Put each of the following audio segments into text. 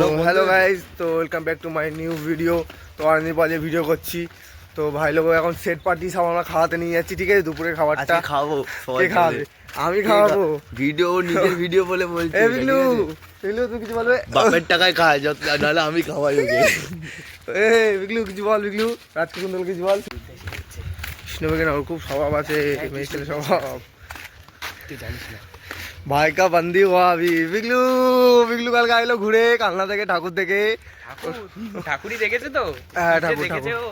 Hello guys, तो welcome back to my new video. তো অনেকদিন পরে ভিডিও করছি। তো ভাই লোক এখন সেট পার্টি সব আমরা খাওয়াতে নিয়ে যাচ্ছি, ঠিক আছে? দুপুরের খাবারটা খাবো, কে খাবে? আমি খাওয়াবো। ভিডিও নিজের ভিডিও বলে বলছি। এ বিগলু, বিগলু তুই কিছু বলবে? বাপের টাকায় খায়, নাহলে আমি খাওয়াই ওকে। এ বিগলু কিছু বল, বিগলু রাজকুন্দল কিছু বল। কৃষ্ণবেগের ওর খুব স্বভাব আছে, মেয়ে ছেলে স্বভাব। তুই জানিস না ভাই কা বন্দি হওয়া আবি। বিগলু বিগলু কালকে আইলো ঘুরে কালনা থেকে, ঠাকুর থেকে। ঠাকুরই দেখেছে তো? হ্যাঁ ঠাকুর দেখেছে ঠাকুর। ও।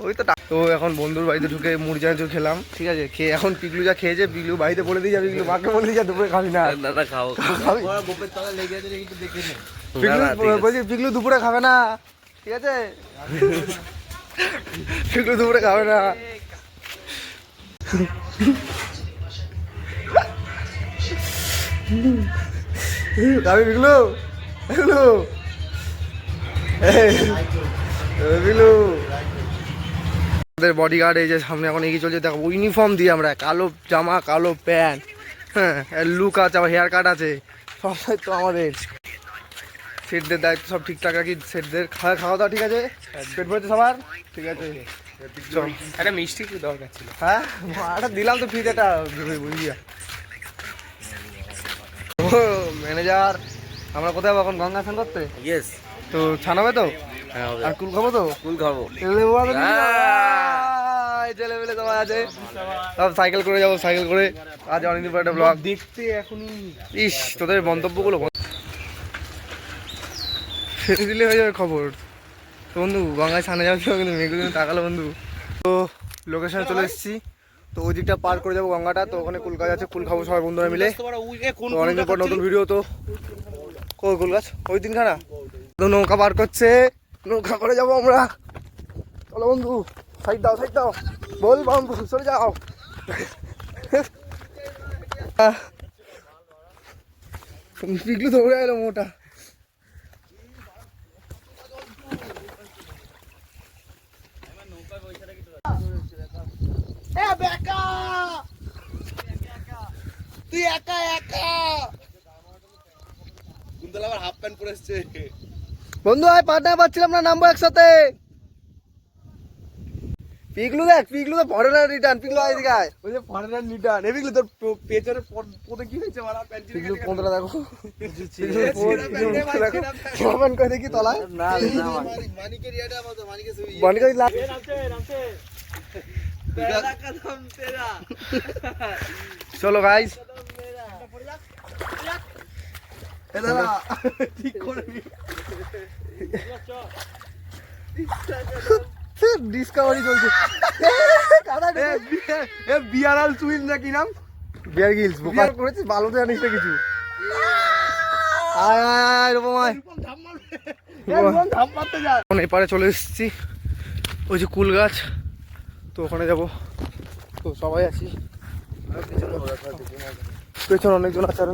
ওই তো তো এখন বন্ধুর বাড়িতে ঢুকে মুড়ি চানাচুর খেলাম, ঠিক আছে? খেয়ে এখন পিগলু যা খেয়েছে, পিগলু বাড়িতে বলে দিয়ে যাবে, পিগলু মাকে বলে দিয়ে যা দুপুরে খাবি না। দাদা খাও, খাবি? গোপের তলা লেগে আছে একটু দেখে নে। পিগলু বলছি পিগলু দুপুরে খাবে না, ঠিক আছে? পিগলু দুপুরে খাবে না। খাবি পিগলু? পিগলু পিগলু আমাদের বডিগার্ড এই যে সামনে এখন এগিয়ে চলছে, দেখো ইউনিফর্ম দিয়ে আমরা, কালো জামা কালো প্যান্ট, হ্যাঁ লুক আছে, আবার হেয়ার কাট আছে, সব দায়িত্ব আমাদের। সেটদের দায়িত্ব সব ঠিকঠাক রাখি, সেটদের খাওয়া দাওয়া ঠিক আছে, পেট ভরেছে সবার, ঠিক আছে? একটা মিষ্টি একটু দরকার ছিল। হ্যাঁ একটা দিলাম তো ফ্রিতে, এটা বুঝিয়া। ও ম্যানেজার, আমরা কোথায় যাবো এখন? গঙ্গা স্নান করতে? ইয়েস, তো ছানাবে তো? হ্যাঁ হবে। আর কুল খাবো তো? কুল খাবো। ছেলে মেলে সবাই আছে, সব সাইকেল করে যাবো, সাইকেল করে। আজ অনেকদিন পর একটা ব্লগ দেখতে এখনই ইস, তোদের মন্তব্যগুলো ছেড়ে দিলে হয়ে যাবে খবর। তো বন্ধু গঙ্গায় স্নানে যাবো, কিন্তু মেঘগুলো তাকালো বন্ধু। তো লোকেশনে চলে এসেছি, তো ওই দিকটা পার করে যাবো গঙ্গাটা, তো ওখানে কুল গাছ আছে, কুল খাবো সবাই বন্ধুরা মিলে। তো অনেকদিন পর নতুন ভিডিও। তো কই কুল গাছ? ওই দিনখানা তো নৌকা পার করছে, নৌকা করে যাবো আমরা। চলো বন্ধু, সাইড দাও সাইড দাও, বল বন্ধু সরে যাও। পিগলু দৌড়ে এলো মোটা। তুই একা একা কুন্তল আবার হাফ প্যান্ট পরে এসছে। বন্ধু আয়, পার্টনার পাচ্ছিলাম না, নামবো একসাথে। পিগলু দেখ, পিগলু তো ফরেনার রিটার্ন, পিগলু আয় এদিকে আয়। ওই যে ফরেনার রিটার্ন। এই বিগলু তোর পেছনে পদে কি হয়েছে মারা? প্যান্ট পিগলু কোনটা দেখো, প্যান্ট করে দেখি তলায়। না না মানিকের ইয়াটা মতো মানিকে সুই বানিকা লাগ। চলো গাইস, ঠিক করে নি। ডিসকাভারি চলছে। বিয়ারাল সুইল নাকি নাম? বিয়ার গিলস বোকা করেছিস, ভালো তো জানিস না কিছু। আয় আয় আয় এরকম আয়। এখন এপারে চলে এসেছি, ওই যে কুল গাছ, তো ওখানে যাব। তো সবাই আছি, পেছনে অনেকজন আছে আরো।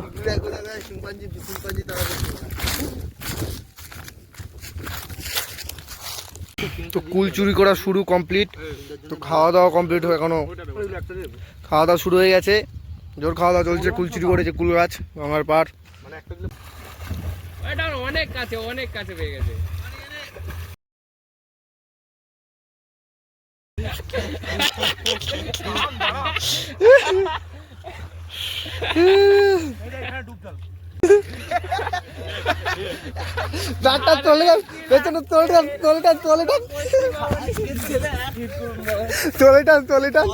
তো কুল চুরি করা শুরু কমপ্লিট, তো খাওয়া দাওয়া কমপ্লিট হয়ে এখনো খাওয়া দাওয়া শুরু হয়ে গেছে, জোর খাওয়া দাওয়া চলছে। কুল চুরি করেছে কুল গাছ, গঙ্গার পার। অনেক কাছে, অনেক কাছে পেয়ে গেছে। ব্যাগটা চলে যান পেছনে, চলে টান চলে টান চলে টান চলে টান চলে টান।